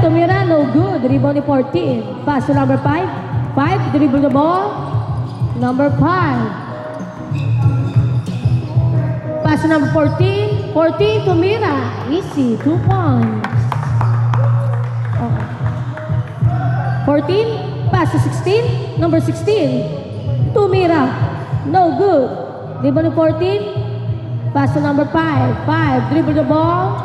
tumira, no good. Rebound ni 14. Pass to number 5. 5, dribble the ball. Number 5. Pass to number 14. 14, tumira. Easy, 2 points. Okay. 14, pass to 16. Number 16. Tumira. No good. Dribble ni 14. Pass to number 5. 5, dribble the ball.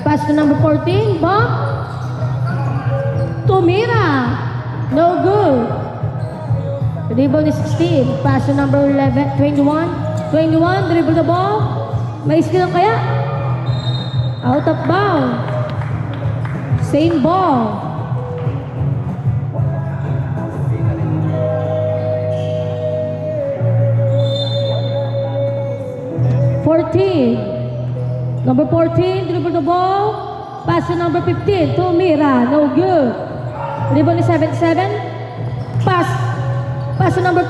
Pass to number 14. Bump. Tumira. No good. Dribble ni 16. Pass to number 11. 21. 21, dribble the ball. May skill kaya? Out of bounds. Same ball. Number 14, dribble the ball. Pass to number 15, Tumira, no good. Dribble ni 77. Pass to number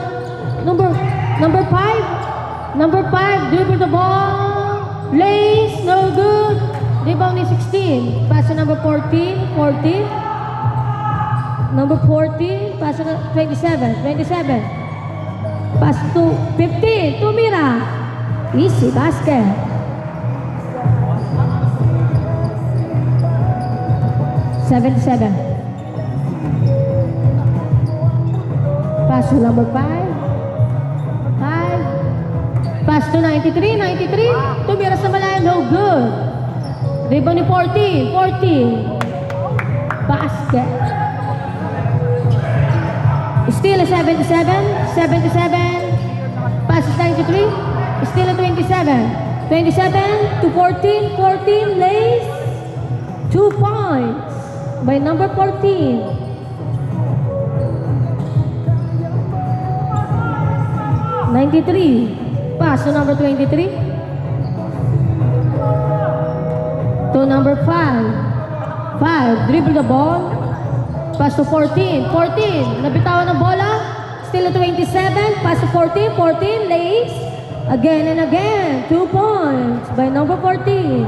5. Number 5, dribble the ball. Lace, no good. Dribble ni 16. Pass to number 14. Number 14, pass to 27. Pass to 15, Tumira. Easy basket. Seven. Pass to number 5. Pass to 93. Tumira sa malayo, no good. Dribble ni 14. Basket. Still a 77. Pass to 93. Still a 27 to 14, lace. 2 points by number 14. Pass to number 23. To number 5. 5, dribble the ball. Pass to 14. Nabitawan ng bola. Still a 27. Pass to 14, lace. Again and again. 2 points by number 14.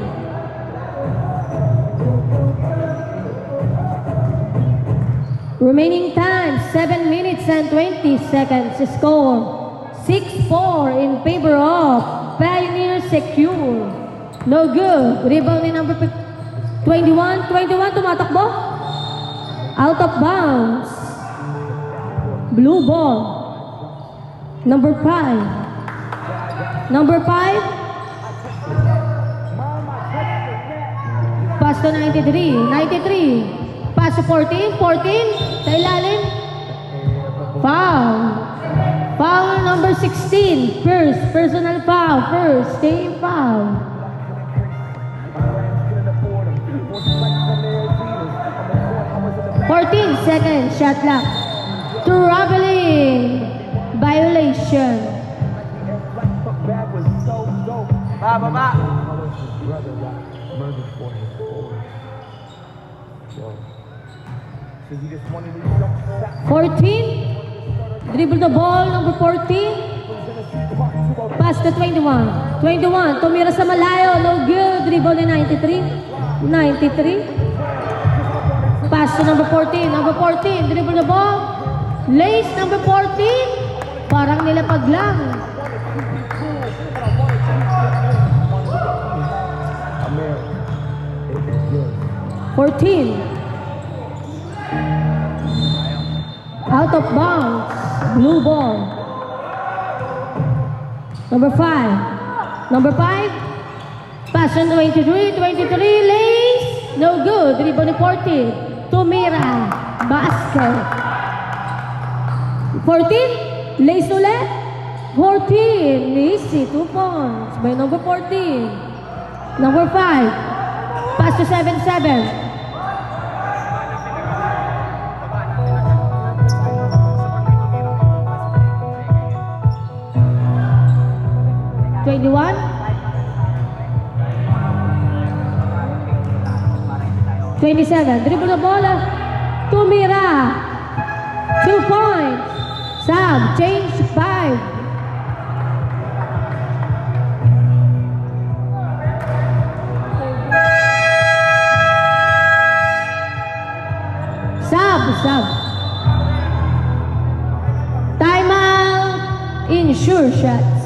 Remaining time, 7 minutes and 20 seconds. Score 6-4 in favor of Pioneer Secure. No good. Rebound ni number 21. 21, tumatakbo. Out of bounds. Blue ball. Number 5. Pass to 93. Pass to 14. Sa ilalim. Foul number 16. Personal foul. Team foul. Second shot clock. Traveling violation. Baba. 14. Dribble the ball, number 14. Pass to 21. Tumira sa malayo, no good. Dribble ni 93. Pass to number 14. Dribble the ball. Lace, number 14. Parang nilapag lang. 14. Out of bounds. Blue ball. Number 5. Pass on 23. Lace. No good. Dribble ni 40. Tumira. Basket. 14. Lace ulit. 14. Easy. 2 points by number 14. Number 5. Pass to 7. 21. 27. Dribble the ball. Tumira. 2 points. Sub. Change 5. sub. Timeout in sure shots.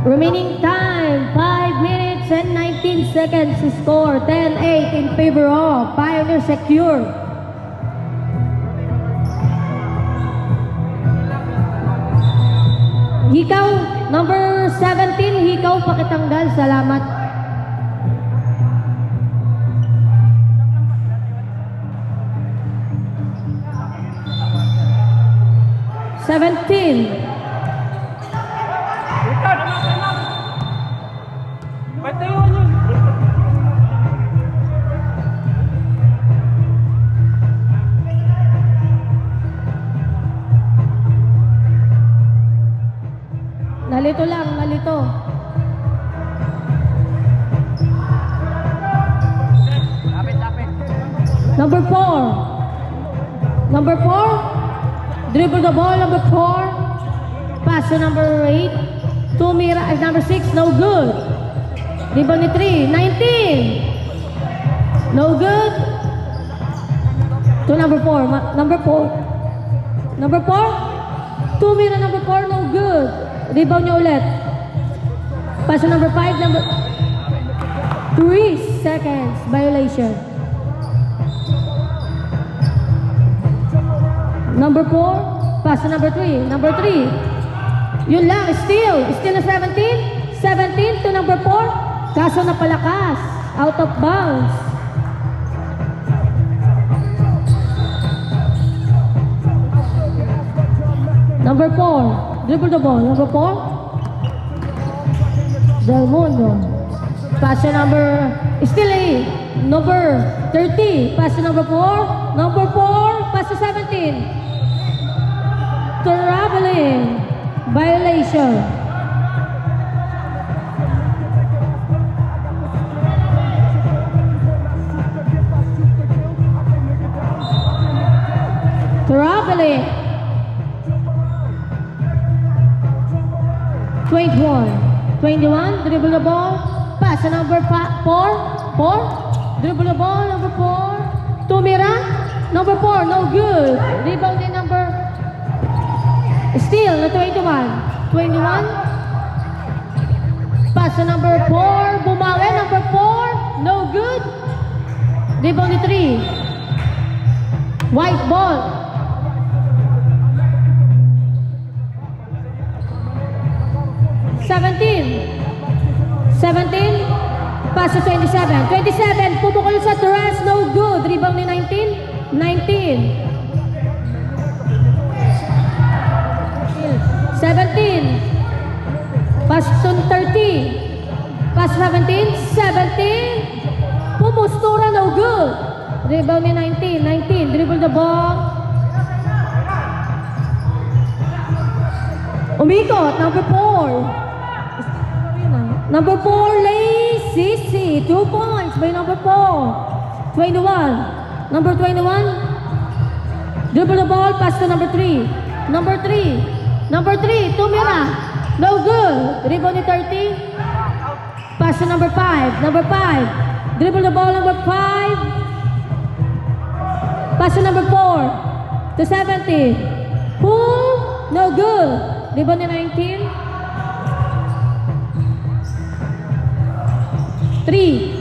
Remaining time, 5 minutes and 19 seconds to score. 10-8 in favor of Pioneer Secure. Hikaw, number 17, Hikaw Pakitanggal. Salamat. Seventeen. Ba't tayo yun? Nalito lang, nalito. Lapit. Number 4. Number 4. Dribble the ball, number 4. Pass to number 8. Tumira at number 6, no good. Dribble ni 3, 19. No good. To number 4. Number 4. Number 4. Tumira number 4, no good. Rebound niya ulit. Pass to number 5, number 3 seconds. Violation. Number 4. Pass to number 3. Number 3. Yun lang, still na 17. 17 to number 4. Kaso napalakas. Out of bounds. Number 4. Dribble the ball. Number 4. Del Mundo. Pass to number, still A. Number 30. Pass to number 4. Number 4. Pass to 17. Traveling. Violation. Traveling. 21. Dribble the ball. Pass to number 4. Dribble the ball. Number 4. Tumira. Number 4. No good. Rebound in number. Still na 21. Pass to number 4. Bumawi. Number 4. No good. Rebound ni 3. White ball. Seventeen. Pass to 27. 27. Pumukul sa Torres. No good. Rebound ni 19. 19. 17. Pass to 30. Pass 17. 17. Pumustura, no good. Rebound ni 19. 19. Dribble the ball. Umikot. Number 4. Number 4, Lacy. 2 points by number 4. 21. Number 21. Dribble the ball. Pass to number 3. Number 3. Number 3, Tumira. No good. Rebound ni 30. Pass to number 5. Number 5. Dribble the ball, number 5. Pass to number 4. To 70. Pull. No good. Rebound ni 19. 3.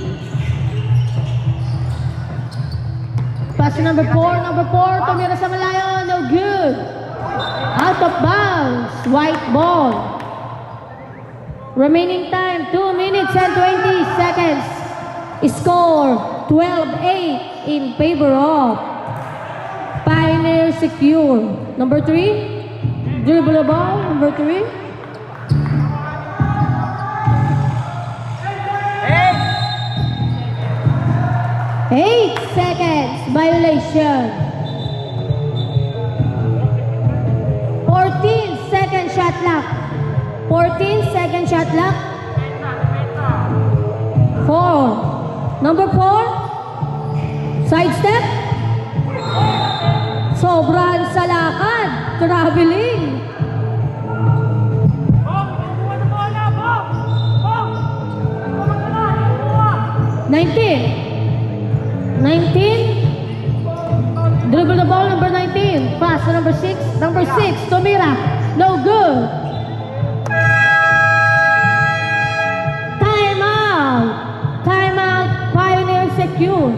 Pass to number 4. Number 4, Tumira sa malayo. No good. Out of bounds. White ball. Remaining time, 2 minutes and 20 seconds. Score, 12-8 in favor of Pioneer Secure. Number 3, dribble the ball. Number 3. 8 seconds. Violation. 14 second shot clock. 14 second shot clock. 4. Number 4. Side step. Sobrang sa lakad. Traveling. Bong! Kumuha ng bola! Bong! Bong! Kumuha ka na! Kumuha! 19. 19. Dribble the ball, number 19. Pass to number 6. Number 6, Tomira. No good. Time out. Time out. Pioneer secure.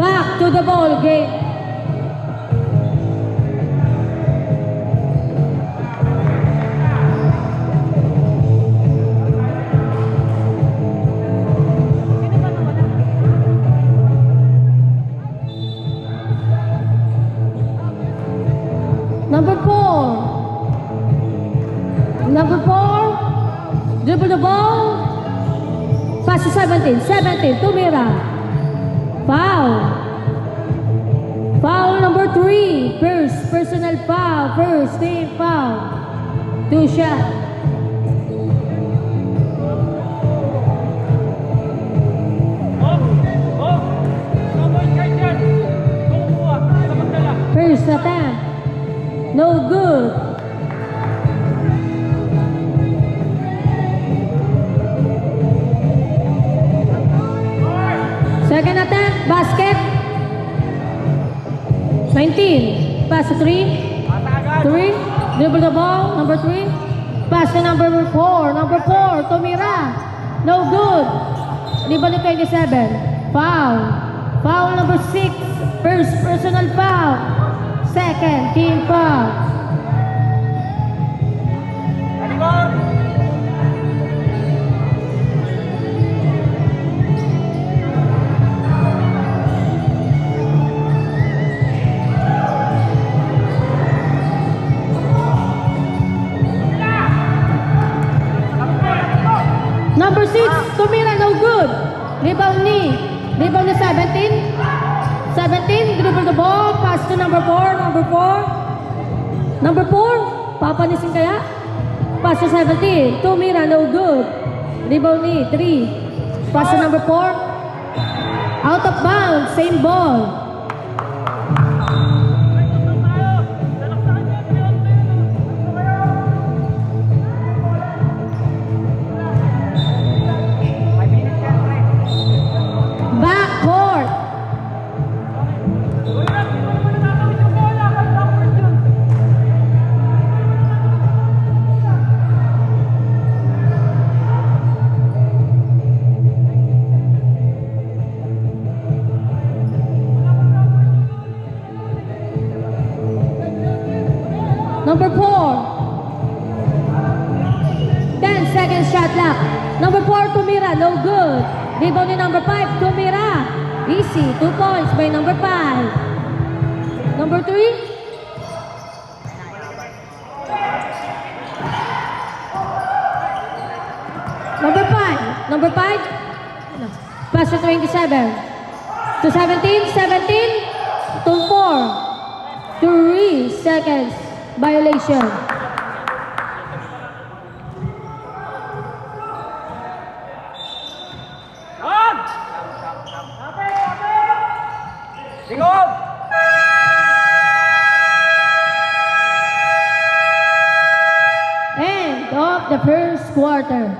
Back to the ball game. Number 4. Number 4. Dribble the ball. Pass to 17. 17. Tumira. Foul. Foul number 3. First personal foul. First team foul. 2 shot. Bong! Bong! Kamoy kayo dyan! Kumuha! Sa magdala! First attempt. No good. Second attempt. Basket. 19. Pass to 3. Matagal! 3. Dribble the ball. Number 3. Pass to number 4. Number 4. Tomira. No good. Rebound to 27. Foul. Foul number 6. First personal foul. Second team foul. Alikor! Number 6, Tumira, no good. Rebound ni 17. 17, dribble the ball. Pass to number 4. Number 4. Number 4, papanisin kaya? Pass to 17. Tumira, no good. Rebound ni 3. Pass to number 4. Out of bounds, same ball. Backcourt. Number 4. 10 seconds shot clock. Number 4, Tumira, no good. Rebound ni number 5, Tumira. Easy, 2 points by number 5. Number 3. Number 5. Number 5. Pass to 27. To 17. 17. To 4. 3 seconds. Violation. Bong! Tingog! End of the first quarter.